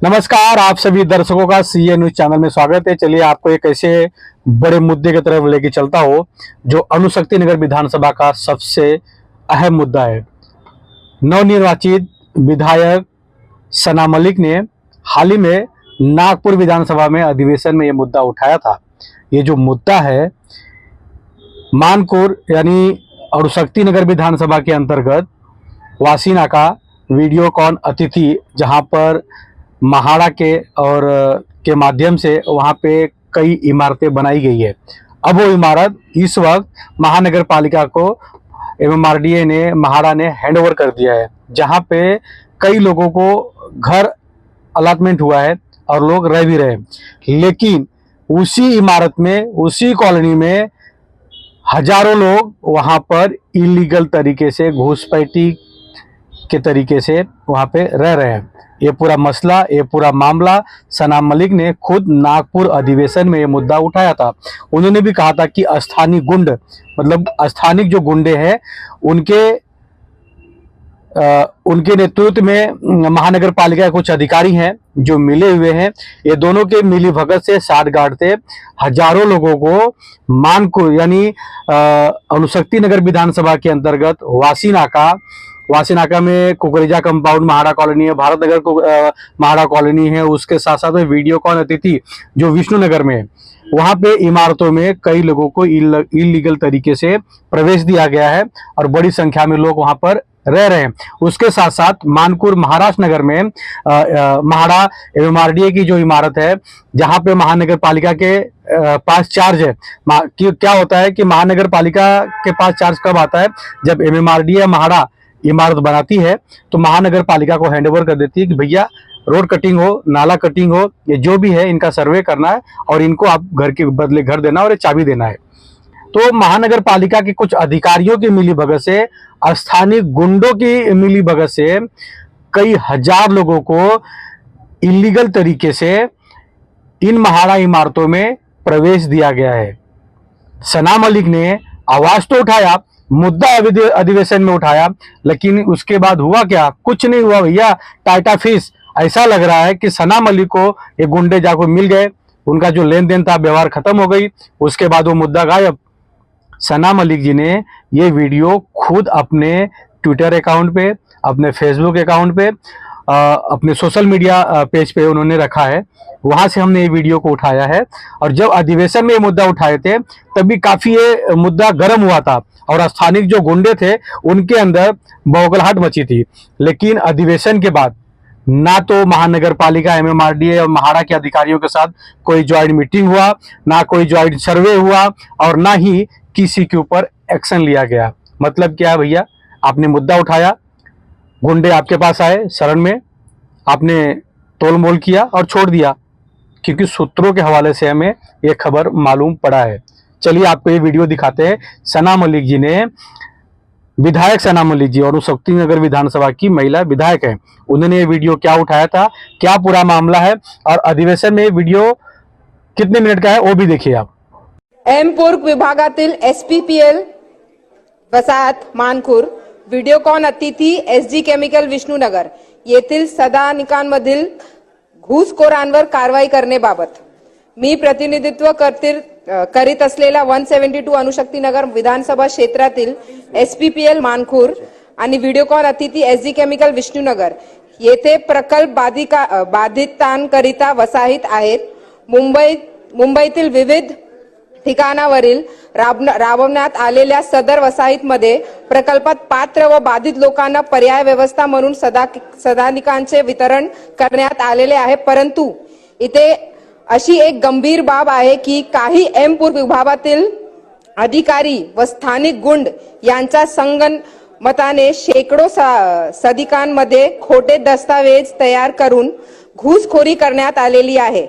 नमस्कार, आप सभी दर्शकों का सीए न्यूज चैनल में स्वागत है। चलिए आपको एक ऐसे बड़े मुद्दे की तरफ लेके चलता हो जो अणुशक्ति नगर विधानसभा का सबसे अहम मुद्दा है। नवनिर्वाचित विधायक सना मलिक ने हाल ही में नागपुर विधानसभा में अधिवेशन में ये मुद्दा उठाया था। ये जो मुद्दा है मानपुर यानी अणुशक्ति नगर विधानसभा के अंतर्गत वासीनाका वीडियोकॉन अतिथि, जहां पर महाड़ा के माध्यम से वहां पे कई इमारतें बनाई गई है। अब वो इमारत इस वक्त महानगर पालिका को एमएमआरडीए ने महाड़ा ने हैंड ओवर कर दिया है, जहां पे कई लोगों को घर अलॉटमेंट हुआ है और लोग रह भी रहे हैं। लेकिन उसी इमारत में, उसी कॉलोनी में हजारों लोग वहां पर इलीगल तरीके से, घूसपैठी के तरीके से वहां पे रह रहे हैं। ये पूरा मसला, ये पूरा मामला सना मलिक ने खुद नागपुर अधिवेशन में ये मुद्दा उठाया था। उन्होंने भी कहा था कि स्थानीय गुंड, मतलब स्थानिक जो गुंडे हैं उनके नेतृत्व में महानगर पालिका के कुछ अधिकारी हैं जो मिले हुए हैं। ये दोनों के मिली भगत से साठगांठ से हजारों लोगों को मानपुर यानी अणुशक्ति नगर विधानसभा के अंतर्गत वासीनाका में कुकरेजा कंपाउंड महाड़ा कॉलोनी है, भारत नगर को महाड़ा कॉलोनी है, उसके साथ साथ में वीडियोकॉन अतिथि जो विष्णु नगर में है, वहां पे इमारतों में कई लोगों को इलीगल तरीके से प्रवेश दिया गया है और बड़ी संख्या में लोग वहां पर रह रहे हैं। उसके साथ साथ मानपुर महाराष्ट्र नगर में महाड़ा एमएमआरडीए की जो इमारत है, जहां पे महानगर पालिका के पास चार्ज है। क्या होता है कि महानगर पालिका के पास चार्ज कब आता है? जब एमएमआरडीए महाड़ा इमारत बनाती है तो महानगर पालिका को हैंड ओवर कर देती है कि भैया रोड कटिंग हो, नाला कटिंग हो, ये जो भी है इनका सर्वे करना है और इनको आप घर के बदले घर देना और ये चाबी देना है। तो महानगर पालिका के कुछ अधिकारियों की मिलीभगत से, स्थानीय गुंडों की मिलीभगत से कई हजार लोगों को इलीगल तरीके से इन महाड़ा इमारतों में प्रवेश दिया गया है। सना मलिक ने आवाज तो उठाया, मुद्दा अधिवेशन में उठाया, लेकिन उसके बाद हुआ क्या? कुछ नहीं हुआ भैया, टाटा फिश। ऐसा लग रहा है कि सना मलिक को ये गुंडे जाकर मिल गए, उनका जो लेन देन था व्यवहार खत्म हो गई, उसके बाद वो मुद्दा गायब। सना मलिक जी ने ये वीडियो खुद अपने ट्विटर अकाउंट पे, अपने फेसबुक अकाउंट पे, अपने सोशल मीडिया पेज पे उन्होंने रखा है। वहां से हमने ये वीडियो को उठाया है और जब अधिवेशन में ये मुद्दा उठाए थे तभी काफी ये मुद्दा गर्म हुआ था और स्थानिक जो गुंडे थे उनके अंदर बौखलाहट मची थी। लेकिन अधिवेशन के बाद ना तो महानगर पालिका, एमएमआरडीए और महाड़ा के अधिकारियों के साथ कोई ज्वाइंट मीटिंग हुआ, ना कोई ज्वाइंट सर्वे हुआ और ना ही किसी के ऊपर एक्शन लिया गया। मतलब क्या है भैया? आपने मुद्दा उठाया, गुंडे आपके पास आए शरण में, आपने तोल मोल किया और छोड़ दिया, क्योंकि सूत्रों के हवाले से हमें ये खबर मालूम पड़ा है। चलिए आपको ये वीडियो दिखाते हैं। सना मलिक जी ने, विधायक सना मलिक जी और अणुशक्ति नगर विधानसभा की महिला विधायक है, उन्होंने ये वीडियो क्या उठाया था, क्या पूरा मामला है और अधिवेशन में वीडियो कितने मिनट का है वो भी देखिए आप। एमपूर विभागातील एसपीपीएल वसाहत मानपूर व्हिडिओकॉन अतिथी एसजी केमिकल विष्णुनगर येथील सदानिकांमधील घुसखोरांवर कारवाई करण्याबाबत मी प्रतिनिधित्व करीत असलेल्या 172 अणुशक्ती नगर विधानसभा क्षेत्रातील एसपीपीएल मानपूर आणि व्हिडिओकॉन अतिथी एसजी केमिकल विष्णुनगर येथे प्रकल्प बाधितांकरिता वसाहत आहेत। मुंबईतील विविध ठिकाणावरील राबवण्यात आलेल्या सदर वसाहतीमध्ये प्रकल्पात पात्र व बाधित लोकांना पर्याय व्यवस्था म्हणून सदानिकांचे वितरण करण्यात आलेले आहे। परंतु इथे अशी एक गंभीर बाब आहे की काही एमपूर विभागातील अधिकारी व स्थानिक गुंड यांचा संगनमताने शेकडो सदिकांमध्ये खोटे दस्तावेज तयार करून घुसखोरी करण्यात आलेली आहे।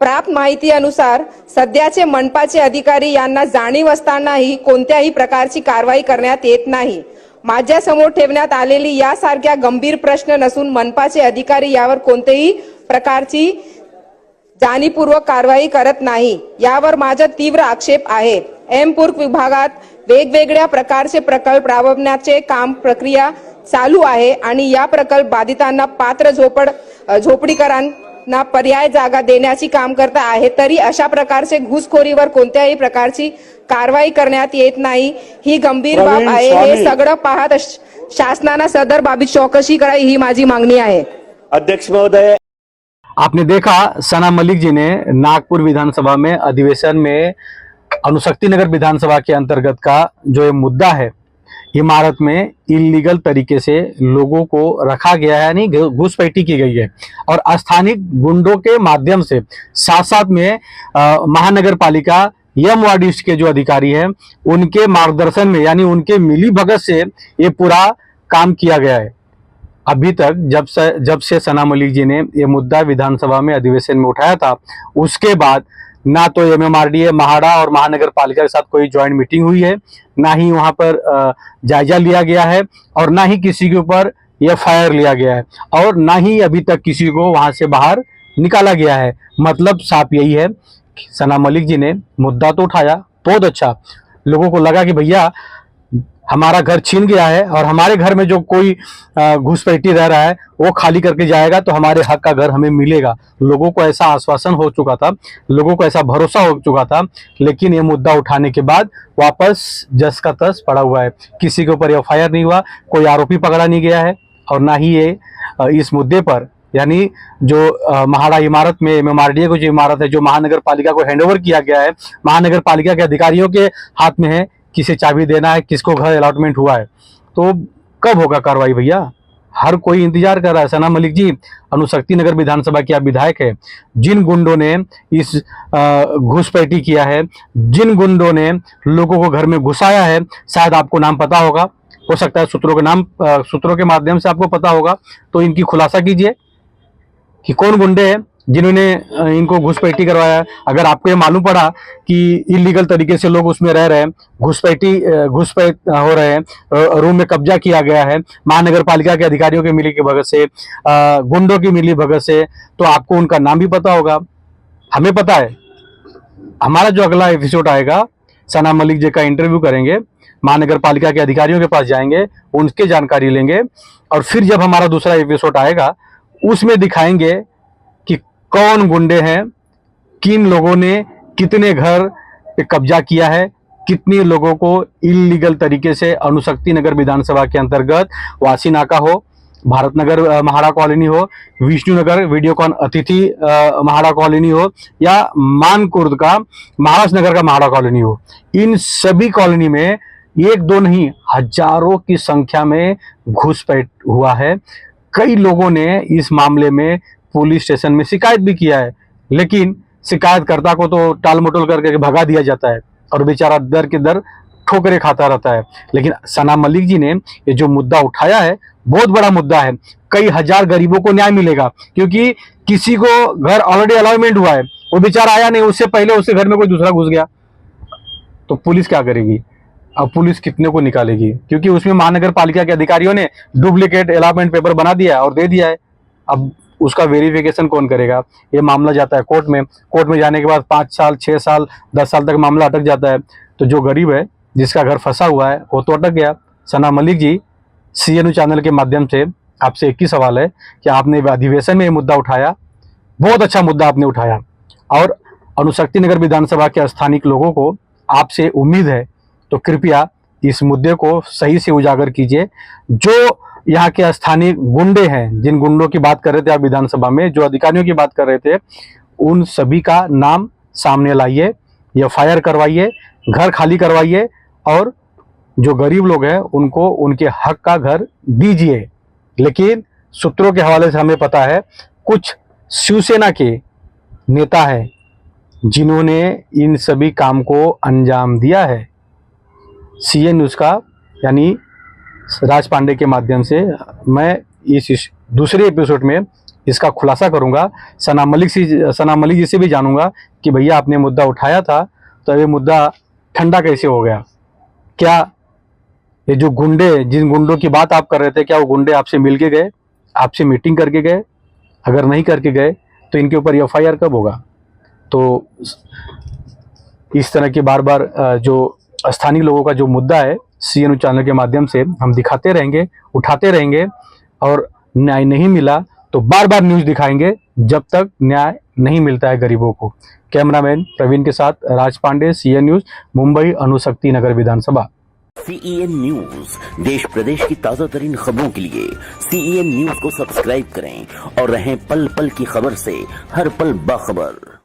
प्राप्त माहिती अनुसार सध्याचे मनपाचे अधिकारी यांना जाणीव असतानाही कोणत्याही प्रकारची कारवाई करण्यात येत नाही। माझ्यासमोर ठेवण्यात आलेली यासारख्या गंभीर प्रश्न नसून मनपाचे अधिकारी यावर कोणत्याही प्रकारची जाणीवपूर्वक कारवाई करत नाही, यावर माझा तीव्र आक्षेप आहे। एमपूर विभागात वेगवेगळ्या प्रकारचे प्रकल्प राबवण्याचे काम प्रक्रिया चालू आहे आणि या प्रकल्प बाधितांना पात्र ना पर्याय जागा देण्याची काम करता आहे, तरी अशा प्रकारचे घुसखोरीवर कोणत्याही प्रकारची कारवाई करण्यात येत नाही, ही गंभीर बाब प्रवीण आहे. स्वामी. हे सगळं पाहत शासनानं सदर बाबी चौकशी करावी, ही माझी मागणी आहे. अध्यक्ष महोदय, आपने देखा सना मलिक जी ने नागपुर विधानसभा में अधिवेशन में अणुशक्ति नगर विधानसभा के अंतर्गत का जो ये मुद्दा है, इमारत में इलीगल तरीके से लोगों को रखा गया है, यानी घुसपैठी की गई है और स्थानीय गुंडों के माध्यम से साथ साथ में महानगर पालिका एमवार्डिस्ट के जो अधिकारी हैं उनके मार्गदर्शन में, यानी उनके मिली भगत से ये पूरा काम किया गया है। अभी तक जब से सना मलिक जी ने ये मुद्दा विधानसभा में अधिवेशन में उठाया था, उसके बाद ना तो एमएमआरडीए महाड़ा और महानगर पालिका के साथ कोई ज्वाइंट मीटिंग हुई है, ना ही वहां पर जायजा लिया गया है और ना ही किसी के ऊपर एफआईआर लिया गया है और ना ही अभी तक किसी को वहां से बाहर निकाला गया है। मतलब साफ यही है कि सना मलिक जी ने मुद्दा तो उठाया, बहुत अच्छा, लोगों को लगा कि भैया हमारा घर छीन गया है और हमारे घर में जो कोई घुसपैठी रह रहा है वो खाली करके जाएगा तो हमारे हक का घर हमें मिलेगा। लोगों को ऐसा आश्वासन हो चुका था, लोगों को ऐसा भरोसा हो चुका था, लेकिन ये मुद्दा उठाने के बाद वापस जस का तस पड़ा हुआ है। किसी के ऊपर एफआईआर नहीं हुआ, कोई आरोपी पकड़ा नहीं गया है और ना ही ये इस मुद्दे पर, यानी जो महाड़ा इमारत में एमएमआरडीए को जो इमारत है जो महानगर पालिका को हैंडओवर किया गया है, महानगर पालिका के अधिकारियों के हाथ में है, किसे चाबी देना है, किसको घर अलॉटमेंट हुआ है, तो कब होगा कार्रवाई भैया? हर कोई इंतजार कर रहा है। सना मलिक जी अणुशक्ति नगर विधानसभा के आप विधायक है, जिन गुंडों ने इस घुसपैठी किया है, जिन गुंडों ने लोगों को घर में घुसाया है, शायद आपको नाम पता होगा, हो सकता है सूत्रों के माध्यम से आपको पता होगा, तो इनकी खुलासा कीजिए कि कौन गुंडे हैं जिन्होंने इनको घुसपैठी करवाया। अगर आपको ये मालूम पड़ा कि इलीगल तरीके से लोग उसमें रह रहे हैं, घुसपैठ हो रहे हैं, रूम में कब्जा किया गया है महानगर पालिका के अधिकारियों के मिली भगत से, गुंडों की मिली भगत से, तो आपको उनका नाम भी पता होगा, हमें पता है। हमारा जो अगला एपिसोड आएगा, सना मलिक जी का इंटरव्यू करेंगे, महानगर पालिका के अधिकारियों के पास जाएंगे, उनके जानकारी लेंगे और फिर जब हमारा दूसरा एपिसोड आएगा उसमें दिखाएंगे कि कौन गुंडे हैं, किन लोगों ने कितने घर पे कब्जा किया है, कितने लोगों को इलीगल तरीके से अणुशक्ति नगर विधानसभा के अंतर्गत वासी नाका हो, भारत नगर महाड़ा कॉलोनी हो, विष्णु नगर वीडियोकॉन अतिथि महाड़ा कॉलोनी हो या मानकुर्द का महाराष्ट्र नगर का महाड़ा कॉलोनी हो, इन सभी कॉलोनी में एक दो नहीं हजारों की संख्या में घुसपैठ हुआ है। कई लोगों ने इस मामले में पुलिस स्टेशन में शिकायत भी किया है, लेकिन शिकायतकर्ता को तो टाल मटोल करके भगा दिया जाता है और बेचारा दर के दर ठोकरें खाता रहता है। लेकिन सना मलिक जी ने ये जो मुद्दा उठाया है बहुत बड़ा मुद्दा है, कई हजार गरीबों को न्याय मिलेगा, क्योंकि किसी को घर ऑलरेडी अलॉटमेंट हुआ है, वो बेचारा आया नहीं, उससे पहले उसके घर में कोई दूसरा घुस गया, तो पुलिस क्या करेगी? अब पुलिस कितने को निकालेगी? क्योंकि उसमें महानगर पालिका के अधिकारियों ने डुप्लीकेट अलॉटमेंट पेपर बना दिया और दे दिया है। अब उसका वेरिफिकेशन कौन करेगा? ये मामला जाता है कोर्ट में, कोर्ट में जाने के बाद 5 साल 6 साल 10 साल तक मामला अटक जाता है। तो जो गरीब है, जिसका घर फंसा हुआ है, वो तो अटक गया। सना मलिक जी, CNU चैनल के माध्यम से आपसे एक ही सवाल है कि आपने अधिवेशन में ये मुद्दा उठाया, बहुत अच्छा मुद्दा आपने उठाया और अणुशक्ति नगर विधानसभा के स्थानिक लोगों को आपसे उम्मीद है, तो कृपया इस मुद्दे को सही से उजागर कीजिए। जो यहाँ के स्थानीय गुंडे हैं, जिन गुंडों की बात कर रहे थे आप विधानसभा में, जो अधिकारियों की बात कर रहे थे, उन सभी का नाम सामने लाइए, एफआईआर करवाइए, घर खाली करवाइए और जो गरीब लोग हैं उनको उनके हक का घर दीजिए। लेकिन सूत्रों के हवाले से हमें पता है कुछ शिवसेना के नेता हैं जिन्होंने इन सभी काम को अंजाम दिया है। CN न्यूज़ का यानी राज पांडे के माध्यम से मैं इस दूसरे एपिसोड में इसका खुलासा करूंगा। सना मलिक जी से भी जानूंगा कि भैया आपने मुद्दा उठाया था, तो ये मुद्दा ठंडा कैसे हो गया? क्या ये जो गुंडे, जिन गुंडों की बात आप कर रहे थे, क्या वो गुंडे आपसे मिल के गए, आपसे मीटिंग करके गए? अगर नहीं करके गए तो इनके ऊपर एफआईआर कब होगा? तो इस तरह की बार बार जो स्थानीय लोगों का जो मुद्दा है, CNU चैनल के माध्यम से हम दिखाते रहेंगे, उठाते रहेंगे और न्याय नहीं मिला तो तो बार बार न्यूज दिखाएंगे जब तक न्याय नहीं मिलता है गरीबों को। कैमरामैन प्रवीण के साथ राज पांडे, सीएन न्यूज, मुंबई अणुशक्ति नगर विधानसभा। CEN न्यूज, देश प्रदेश की ताजा तरीन खबरों के लिए CEN न्यूज को सब्सक्राइब करें और रहें पल पल की खबर से हर पल बाखबर।